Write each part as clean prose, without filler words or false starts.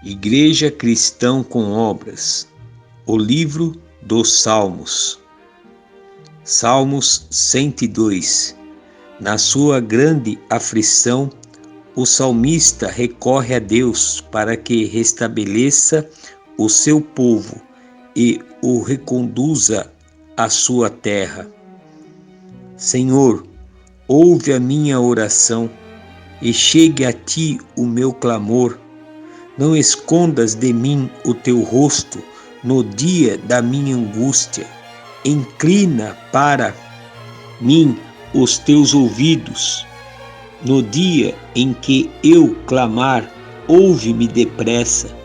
Igreja Cristã com Obras, o livro dos Salmos. Salmos 102. Na sua grande aflição, o salmista recorre a Deus para que restabeleça o seu povo e o reconduza à sua terra. Senhor, ouve a minha oração e chegue a ti o meu clamor. Não escondas de mim o teu rosto no dia da minha angústia. Inclina para mim os teus ouvidos. No dia em que eu clamar, ouve-me depressa,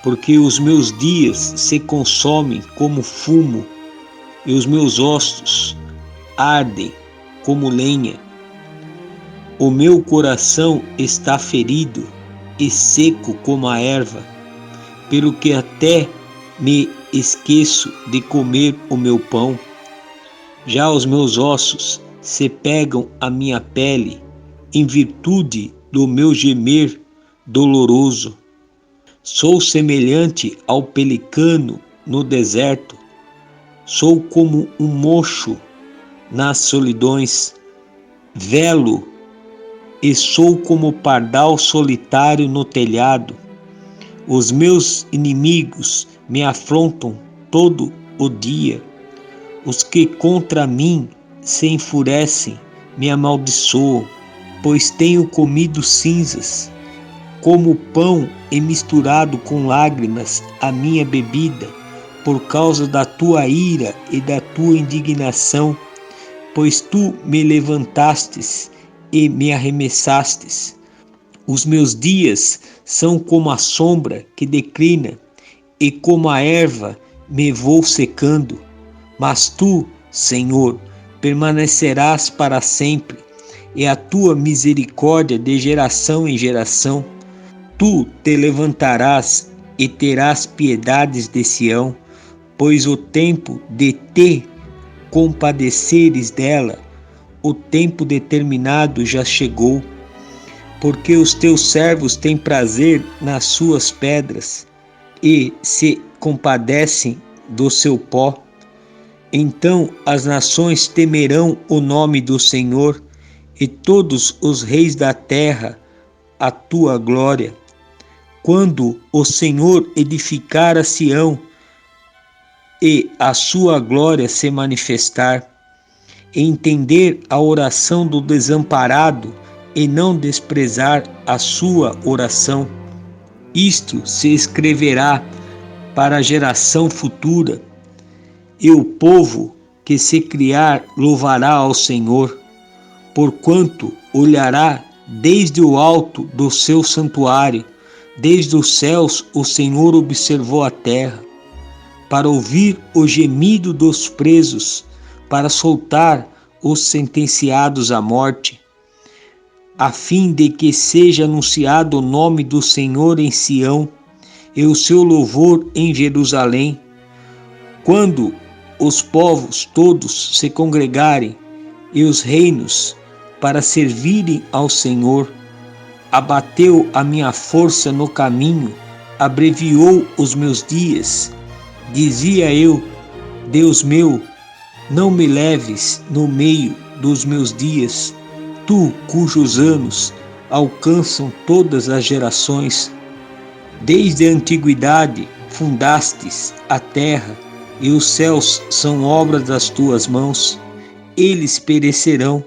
porque os meus dias se consomem como fumo e os meus ossos ardem como lenha. O meu coração está ferido e seco como a erva, pelo que até me esqueço de comer o meu pão. Já os meus ossos se pegam à minha pele, em virtude do meu gemer doloroso. Sou semelhante ao pelicano no deserto, sou como um mocho nas solidões, velo e sou como pardal solitário no telhado. Os meus inimigos me afrontam todo o dia. Os que contra mim se enfurecem me amaldiçoam, pois tenho comido cinzas, como pão e misturado com lágrimas a minha bebida, por causa da tua ira e da tua indignação, pois tu me levantastes e me arremessastes. Os meus dias são como a sombra que declina, e como a erva me vou secando. Mas tu, Senhor, permanecerás para sempre, e a tua misericórdia de geração em geração. Tu te levantarás e terás piedades de Sião, pois o tempo de te compadeceres dela, o tempo determinado já chegou, porque os teus servos têm prazer nas suas pedras e se compadecem do seu pó. Então as nações temerão o nome do Senhor e todos os reis da terra a tua glória. Quando o Senhor edificar a Sião e a sua glória se manifestar, entender a oração do desamparado e não desprezar a sua oração. Isto se escreverá para a geração futura, e o povo que se criar louvará ao Senhor, porquanto olhará desde o alto do seu santuário, desde os céus o Senhor observou a terra, para ouvir o gemido dos presos, para soltar os sentenciados à morte, a fim de que seja anunciado o nome do Senhor em Sião e o seu louvor em Jerusalém. Quando os povos todos se congregarem e os reinos para servirem ao Senhor, abateu a minha força no caminho, abreviou os meus dias. Dizia eu, Deus meu, não me leves no meio dos meus dias, tu cujos anos alcançam todas as gerações. Desde a antiguidade fundastes a terra, e os céus são obra das tuas mãos. Eles perecerão,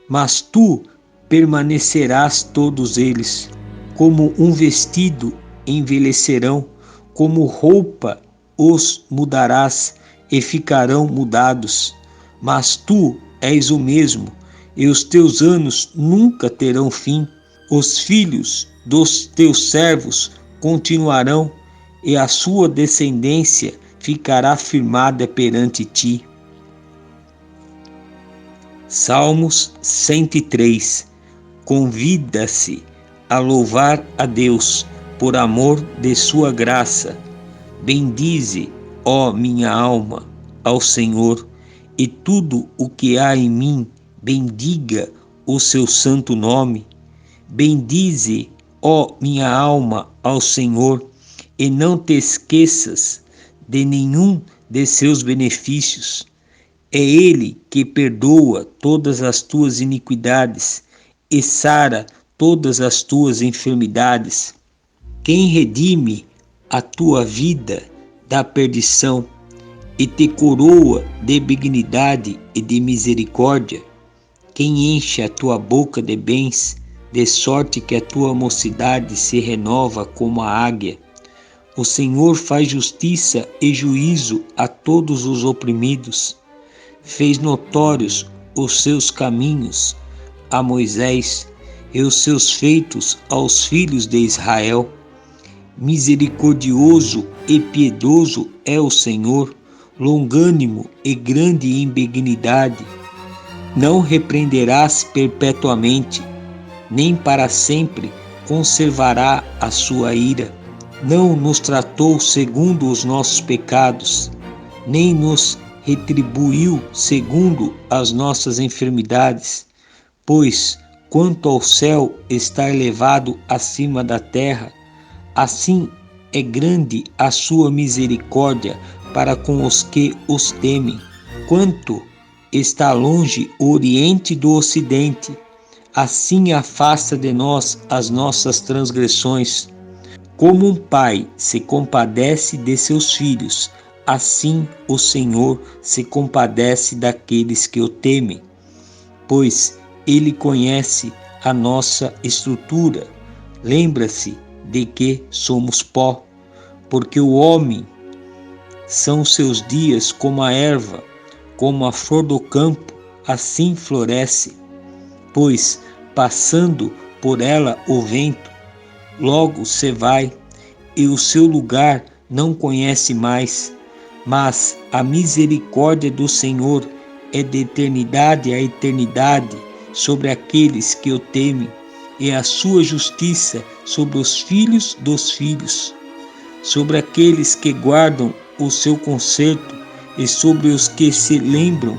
mas tu permanecerás todos eles. Como um vestido envelhecerão, como roupa os mudarás e ficarão mudados. Mas tu és o mesmo, e os teus anos nunca terão fim. Os filhos dos teus servos continuarão, e a sua descendência ficará firmada perante ti. Salmos 103. Convida-se a louvar a Deus por amor de sua graça. Bendize, ó minha alma, ao Senhor, e tudo o que há em mim, bendiga o seu santo nome. Bendize, ó minha alma, ao Senhor, e não te esqueças de nenhum de seus benefícios. É Ele que perdoa todas as tuas iniquidades e sara todas as tuas enfermidades. Quem redime a tua vida da perdição e te coroa de benignidade e de misericórdia. Quem enche a tua boca de bens, de sorte que a tua mocidade se renova como a águia. O Senhor faz justiça e juízo a todos os oprimidos. Fez notórios os seus caminhos a Moisés e os seus feitos aos filhos de Israel. Misericordioso e piedoso é o Senhor, longânimo e grande em benignidade. Não repreenderás perpetuamente, nem para sempre conservará a sua ira. Não nos tratou segundo os nossos pecados, nem nos retribuiu segundo as nossas enfermidades. Pois, quanto ao céu está elevado acima da terra, assim é grande a sua misericórdia para com os que os temem. Quanto está longe o Oriente do Ocidente, assim afasta de nós as nossas transgressões. Como um pai se compadece de seus filhos, assim o Senhor se compadece daqueles que o temem, pois Ele conhece a nossa estrutura. Lembra-se de que somos pó, porque o homem são seus dias como a erva, como a flor do campo, assim floresce. Pois, passando por ela o vento, logo se vai, e o seu lugar não conhece mais. Mas a misericórdia do Senhor é de eternidade a eternidade sobre aqueles que o temem, e a sua justiça sobre os filhos dos filhos, sobre aqueles que guardam o seu conserto e sobre os que se lembram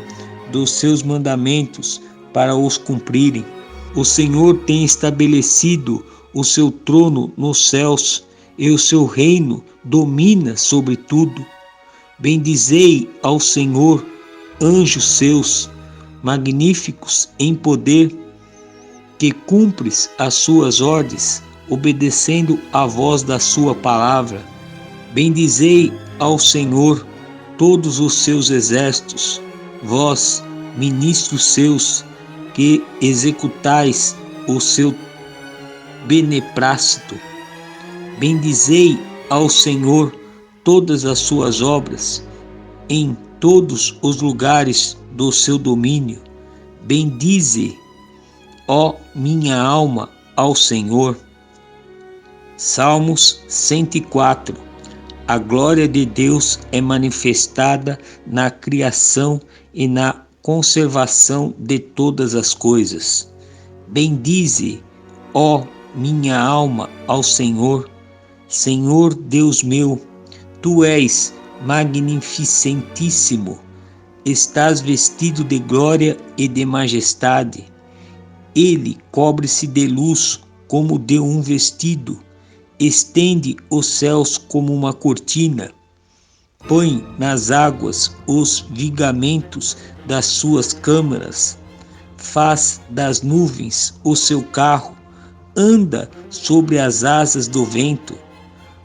dos seus mandamentos para os cumprirem. O Senhor tem estabelecido o seu trono nos céus, e o seu reino domina sobre tudo. Bendizei ao Senhor, anjos seus, magníficos em poder, que cumpres as suas ordens, obedecendo à voz da sua palavra. Bendizei ao Senhor todos os seus exércitos, vós, ministros seus, que executais o seu beneplácito. Bendizei ao Senhor todas as suas obras, em todos os lugares do seu domínio. Bendize, ó minha alma, ao Senhor. Salmos 104. A glória de Deus é manifestada na criação e na conservação de todas as coisas. Bendize, ó minha alma, ao Senhor. Senhor Deus meu, Tu és magnificentíssimo, estás vestido de glória e de majestade. Ele cobre-se de luz como de um vestido, estende os céus como uma cortina, põe nas águas os vigamentos das suas câmaras, faz das nuvens o seu carro, anda sobre as asas do vento,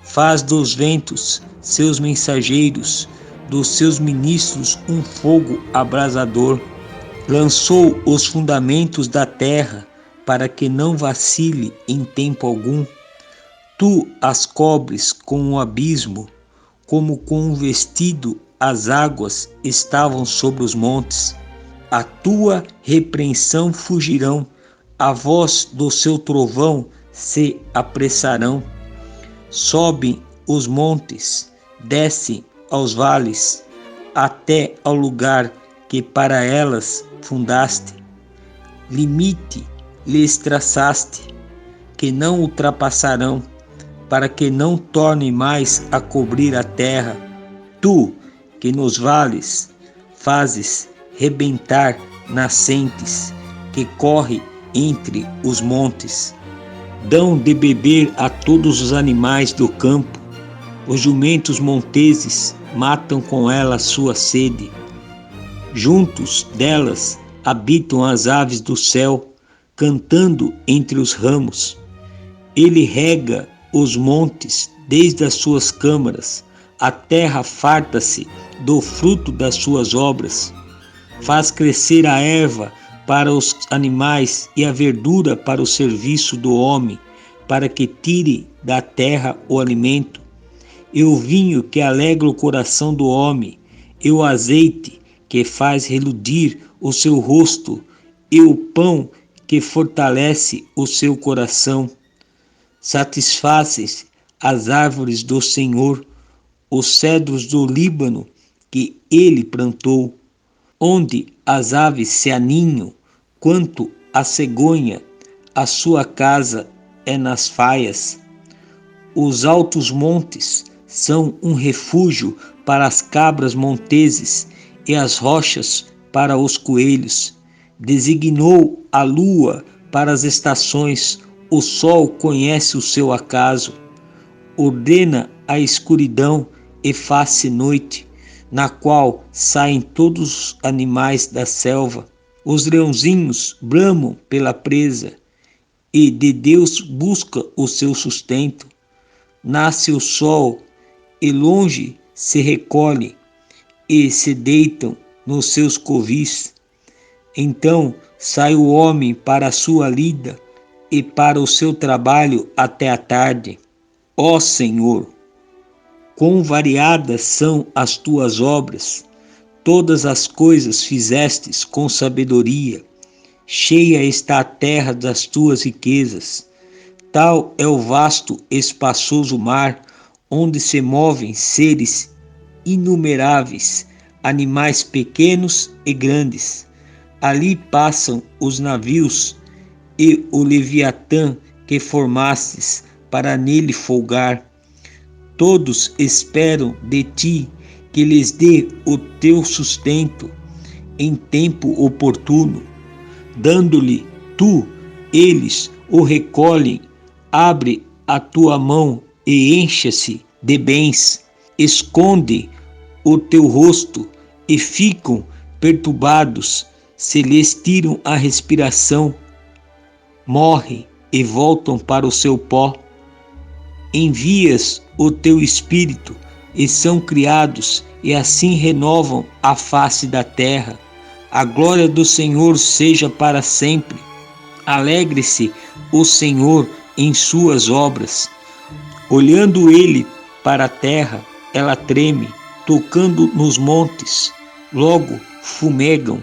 faz dos ventos seus mensageiros, dos seus ministros um fogo abrasador. Lançou os fundamentos da terra para que não vacile em tempo algum. Tu as cobres com um abismo, como com um vestido as águas estavam sobre os montes. A tua repreensão fugirão, a voz do seu trovão se apressarão. Sobem os montes, descem aos vales, até ao lugar que para elas fundaste. Limite lhes traçaste, que não ultrapassarão, para que não torne mais a cobrir a terra. Tu, que nos vales fazes rebentar nascentes, que corre entre os montes, dão de beber a todos os animais do campo. Os jumentos monteses matam com ela a sua sede. Juntos delas habitam as aves do céu, cantando entre os ramos. Ele rega os montes desde as suas câmaras, a terra farta-se do fruto das suas obras. Faz crescer a erva para os animais e a verdura para o serviço do homem, para que tire da terra o alimento. E o vinho que alegra o coração do homem, e o azeite que faz reludir o seu rosto, e o pão que fortalece o seu coração. Satisfazes as árvores do Senhor, os cedros do Líbano que ele plantou, onde as aves se aninham, quanto a cegonha, a sua casa é nas faias. Os altos montes são um refúgio para as cabras monteses e as rochas para os coelhos. Designou a lua para as estações, o sol conhece o seu acaso. Ordena a escuridão e faz-se noite, na qual saem todos os animais da selva. Os leãozinhos bramam pela presa, e de Deus busca o seu sustento. Nasce o sol, e longe se recolhe, e se deitam nos seus covis. Então sai o homem para a sua lida, e para o seu trabalho até a tarde. Ó Senhor, quão variadas são as tuas obras, todas as coisas fizestes com sabedoria, cheia está a terra das tuas riquezas. Tal é o vasto, espaçoso mar, onde se movem seres inumeráveis, animais pequenos e grandes. Ali passam os navios e o Leviatã que formastes para nele folgar. Todos esperam de ti que lhes dê o teu sustento em tempo oportuno. Dando-lhe tu, eles o recolhem. Abre a tua mão e encha-se de bens. Esconde o teu rosto e ficam perturbados. Se lhes tiram a respiração, morrem e voltam para o seu pó. Envias o teu espírito e são criados, e assim renovam a face da terra. A glória do Senhor seja para sempre. Alegre-se o Senhor em suas obras. Olhando ele para a terra, ela treme, tocando nos montes, logo fumegam.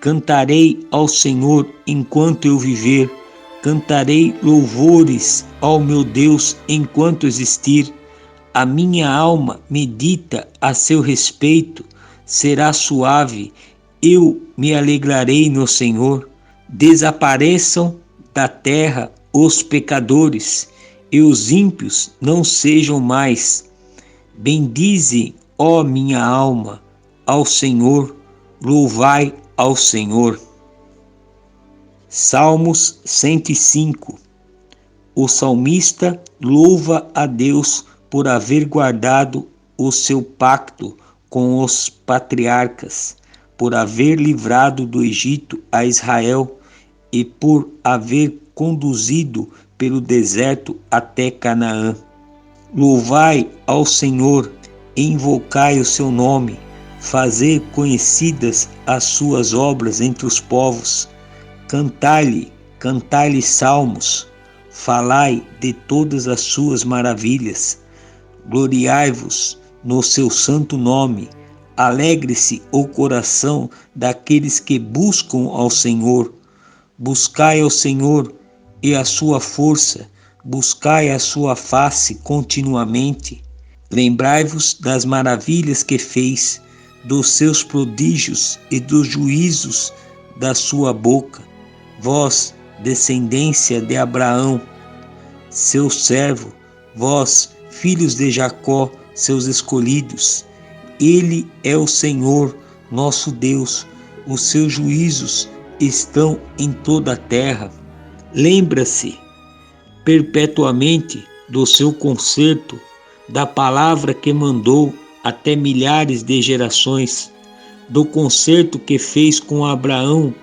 Cantarei ao Senhor enquanto eu viver, cantarei louvores ao meu Deus enquanto existir. A minha alma medita a seu respeito, será suave, eu me alegrarei no Senhor. Desapareçam da terra os pecadores, e os ímpios não sejam mais. Bendize, ó minha alma, ao Senhor, louvai ao Senhor. Salmos 105. O salmista louva a Deus por haver guardado o seu pacto com os patriarcas, por haver livrado do Egito a Israel e por haver conduzido pelo deserto até Canaã. Louvai ao Senhor, invocai o seu nome, fazei conhecidas as suas obras entre os povos. Cantai-lhe salmos, falai de todas as suas maravilhas. Gloriai-vos no seu santo nome. Alegre-se o coração daqueles que buscam ao Senhor. Buscai ao Senhor e a sua força, buscai a sua face continuamente. Lembrai-vos das maravilhas que fez, dos seus prodígios e dos juízos da sua boca. Vós, descendência de Abraão, seu servo, vós, filhos de Jacó, seus escolhidos. Ele é o Senhor, nosso Deus, os seus juízos estão em toda a terra. Lembra-se perpetuamente do seu conserto, da palavra que mandou até milhares de gerações, do concerto que fez com Abraão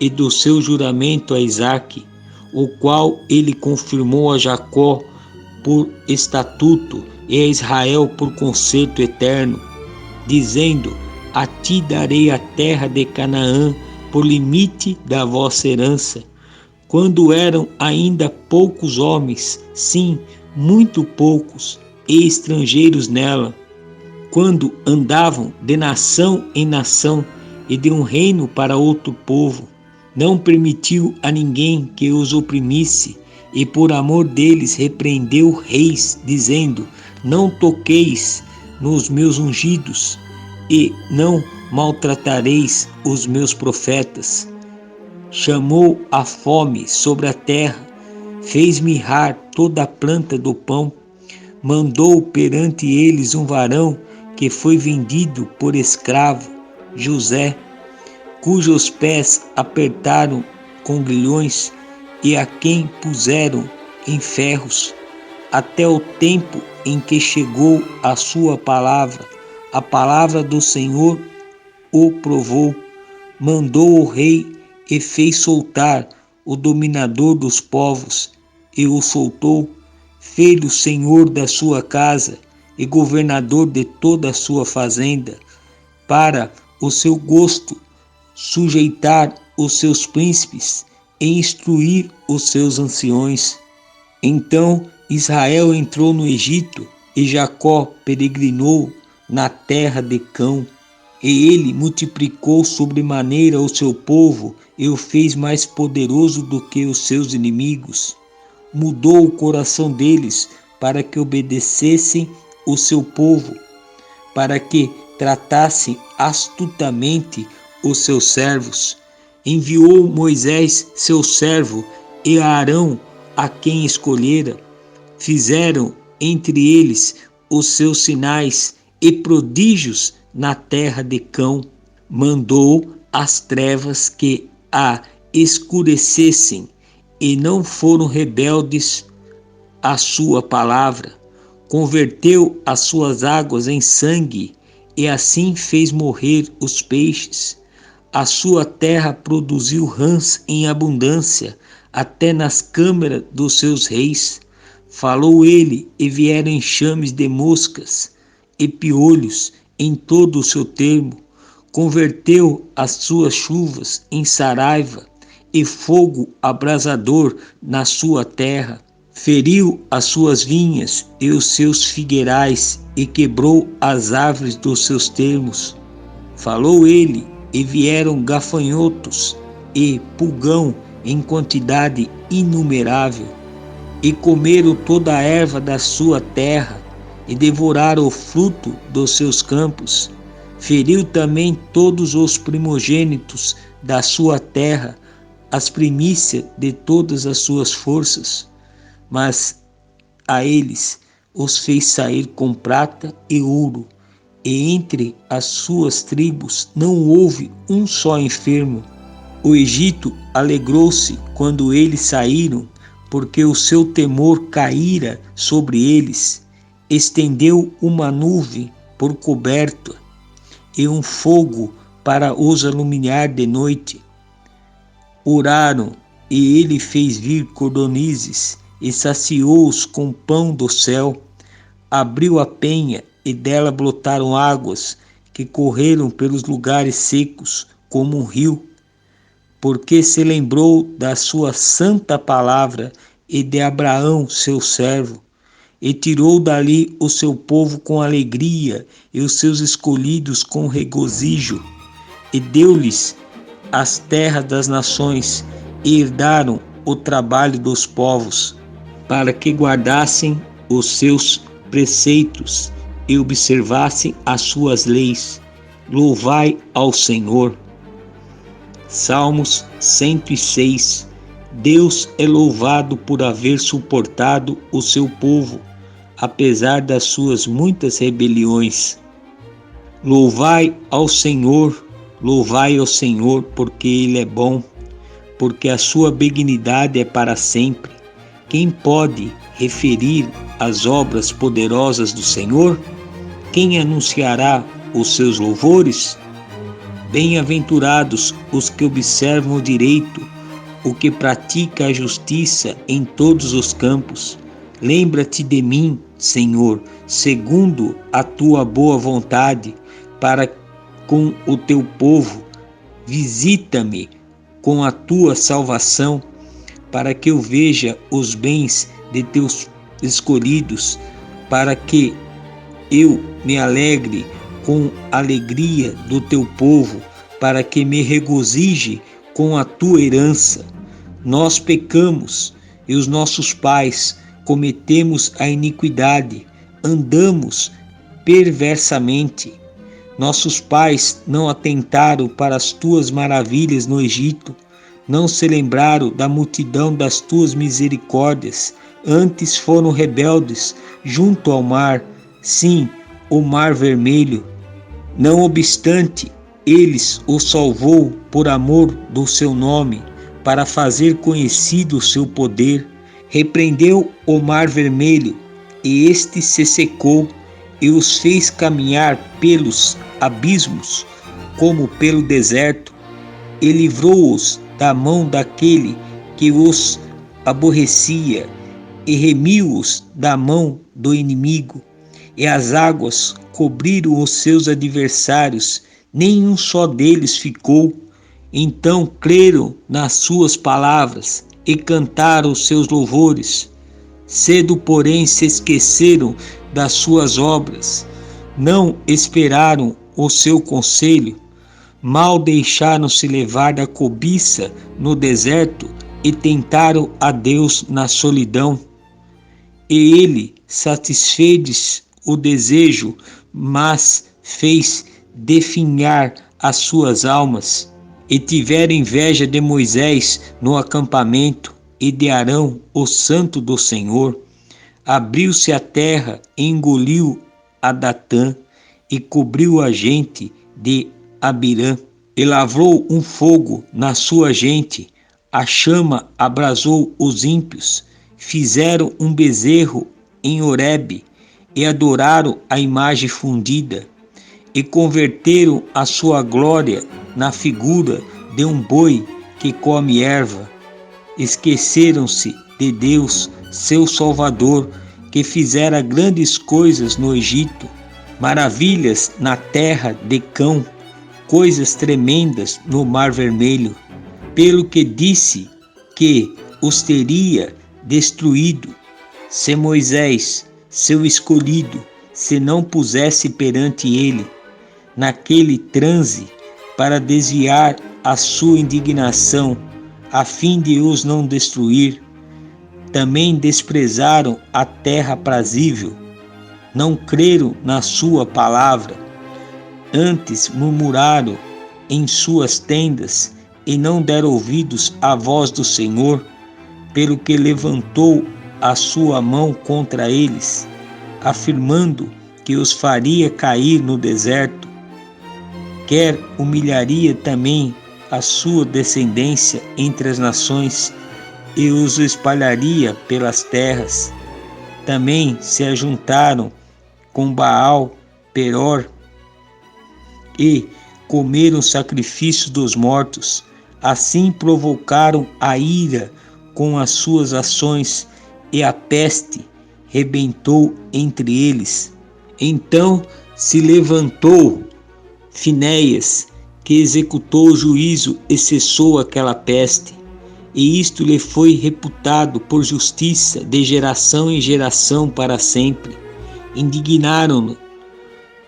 e do seu juramento a Isaque, o qual ele confirmou a Jacó por estatuto e a Israel por concerto eterno, dizendo: a ti darei a terra de Canaã por limite da vossa herança, quando eram ainda poucos homens, sim, muito poucos, e estrangeiros nela, quando andavam de nação em nação e de um reino para outro povo. Não permitiu a ninguém que os oprimisse, e por amor deles repreendeu reis, dizendo: não toqueis nos meus ungidos, e não maltratareis os meus profetas. Chamou a fome sobre a terra, fez mirrar toda a planta do pão, mandou perante eles um varão que foi vendido por escravo, José, cujos pés apertaram com grilhões e a quem puseram em ferros, até o tempo em que chegou a sua palavra. A palavra do Senhor o provou, mandou o rei e fez soltar o dominador dos povos, e o soltou, fez-o senhor da sua casa e governador de toda a sua fazenda, para o seu gosto sujeitar os seus príncipes e instruir os seus anciões. Então Israel entrou no Egito e Jacó peregrinou na terra de Cão. E ele multiplicou sobremaneira o seu povo e o fez mais poderoso do que os seus inimigos. Mudou o coração deles para que obedecessem o seu povo, para que tratassem astutamente os seus servos. Enviou Moisés, seu servo, e Arão, a quem escolhera. Fizeram entre eles os seus sinais e prodígios na terra de Cão. Mandou as trevas que a escurecessem, e não foram rebeldes à sua palavra. Converteu as suas águas em sangue, e assim fez morrer os peixes. A sua terra produziu rãs em abundância, até nas câmaras dos seus reis. Falou ele, e vieram enxames de moscas e piolhos em todo o seu termo. Converteu as suas chuvas em saraiva e fogo abrasador na sua terra. Feriu as suas vinhas e os seus figueirais e quebrou as árvores dos seus termos. Falou ele, e vieram gafanhotos e pulgão em quantidade inumerável, e comeram toda a erva da sua terra, e devoraram o fruto dos seus campos. Feriu também todos os primogênitos da sua terra, as primícias de todas as suas forças. Mas a eles os fez sair com prata e ouro, e entre as suas tribos não houve um só enfermo. O Egito alegrou-se quando eles saíram, porque o seu temor caíra sobre eles. Estendeu uma nuvem por coberta e um fogo para os alumiar de noite. Oraram, e ele fez vir cordonizes e saciou-os com pão do céu. Abriu a penha e dela brotaram águas que correram pelos lugares secos como um rio, porque se lembrou da sua santa palavra e de Abraão, seu servo, e tirou dali o seu povo com alegria e os seus escolhidos com regozijo, e deu-lhes as terras das nações, e herdaram o trabalho dos povos, para que guardassem os seus preceitos e observassem as suas leis. Louvai ao Senhor. Salmos 106. Deus é louvado por haver suportado o seu povo, apesar das suas muitas rebeliões. Louvai ao Senhor, porque Ele é bom, porque a sua benignidade é para sempre. Quem pode referir as obras poderosas do Senhor? Quem anunciará os seus louvores? Bem-aventurados os que observam o direito, o que pratica a justiça em todos os campos. Lembra-te de mim, Senhor, segundo a tua boa vontade, para com o teu povo. Visita-me com a tua salvação, para que eu veja os bens de teus escolhidos, para que eu me alegre com a alegria do teu povo, para que me regozije com a tua herança. Nós pecamos e os nossos pais cometemos a iniquidade, andamos perversamente. Nossos pais não atentaram para as tuas maravilhas no Egito, não se lembraram da multidão das tuas misericórdias, antes foram rebeldes junto ao mar, sim, o mar vermelho. Não obstante, eles o salvou por amor do seu nome, para fazer conhecido o seu poder. Repreendeu o mar vermelho, e este se secou, e os fez caminhar pelos abismos, como pelo deserto, e livrou-os da mão daquele que os aborrecia, e remiu-os da mão do inimigo. E as águas cobriram os seus adversários, nenhum só deles ficou. Então creram nas suas palavras e cantaram os seus louvores. Cedo, porém, se esqueceram das suas obras, não esperaram o seu conselho, mal deixaram-se levar da cobiça no deserto e tentaram a Deus na solidão. E ele satisfez o desejo, mas fez definhar as suas almas. E tiveram inveja de Moisés no acampamento e de Arão, o santo do Senhor. Abriu-se a terra, engoliu a Datã e cobriu a gente de Abirã. E lavrou um fogo na sua gente, a chama abrasou os ímpios. Fizeram um bezerro em Horebe e adoraram a imagem fundida. E converteram a sua glória na figura de um boi que come erva. Esqueceram-se de Deus, seu Salvador, que fizera grandes coisas no Egito, maravilhas na terra de Cão, coisas tremendas no Mar Vermelho, pelo que disse que os teria destruído, se Moisés, seu escolhido, se não pusesse perante ele, naquele transe, para desviar a sua indignação, a fim de os não destruir. Também desprezaram a terra aprazível, não creram na sua palavra, antes murmuraram em suas tendas e não deram ouvidos à voz do Senhor, pelo que levantou a sua mão contra eles, afirmando que os faria cair no deserto, quer humilharia também a sua descendência entre as nações e os espalharia pelas terras. Também se ajuntaram com Baal, Peror, e comeram sacrifícios dos mortos. Assim provocaram a ira com as suas ações, e a peste rebentou entre eles. Então se levantou Finéias, que executou o juízo e cessou aquela peste, e isto lhe foi reputado por justiça de geração em geração para sempre. Indignaram-no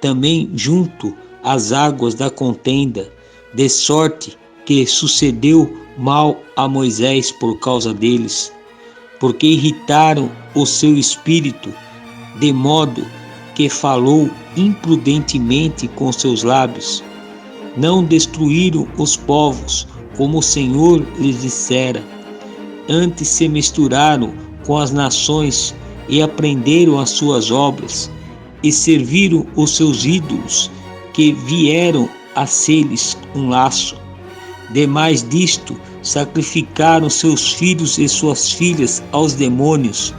também junto às águas da contenda, de sorte que sucedeu mal a Moisés por causa deles, porque irritaram o seu espírito, de modo que falou imprudentemente com seus lábios. Não destruíram os povos, como o Senhor lhes dissera. Antes se misturaram com as nações e aprenderam as suas obras, e serviram os seus ídolos, que vieram a ser-lhes um laço. Demais disto, sacrificaram seus filhos e suas filhas aos demônios,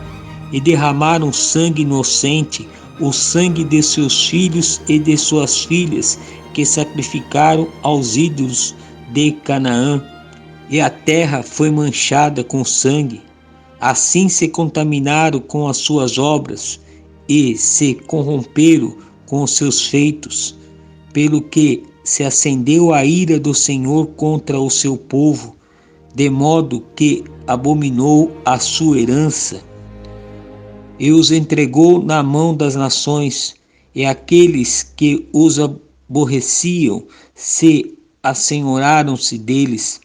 e derramaram sangue inocente, o sangue de seus filhos e de suas filhas, que sacrificaram aos ídolos de Canaã, e a terra foi manchada com sangue. Assim se contaminaram com as suas obras e se corromperam com os seus feitos, pelo que se acendeu a ira do Senhor contra o seu povo, de modo que abominou a sua herança e os entregou na mão das nações, e aqueles que os aborreciam se assenhoraram-se deles,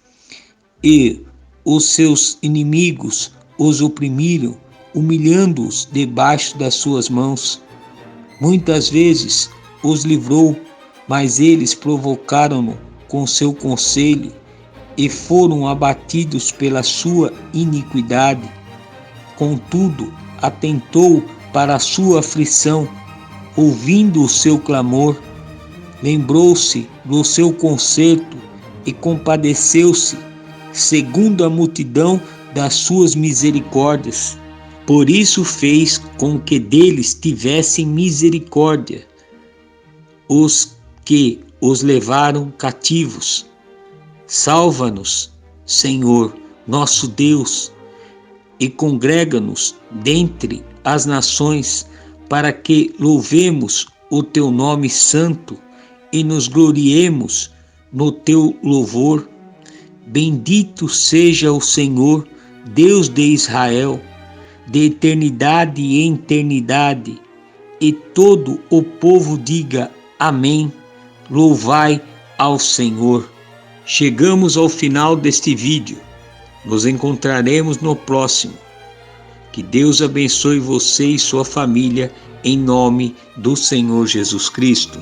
e os seus inimigos os oprimiram, humilhando-os debaixo das suas mãos. Muitas vezes os livrou, mas eles provocaram-no com seu conselho e foram abatidos pela sua iniquidade. Contudo, atentou para a sua aflição, ouvindo o seu clamor, lembrou-se do seu conserto e compadeceu-se, segundo a multidão das suas misericórdias. Por isso fez com que deles tivessem misericórdia, os que os levaram cativos. Salva-nos, Senhor, nosso Deus, e congrega-nos dentre as nações, para que louvemos o teu nome santo e nos gloriemos no teu louvor. Bendito seja o Senhor, Deus de Israel, de eternidade em eternidade. E todo o povo diga amém. Louvai ao Senhor. Chegamos ao final deste vídeo. Nos encontraremos no próximo. Que Deus abençoe você e sua família, em nome do Senhor Jesus Cristo.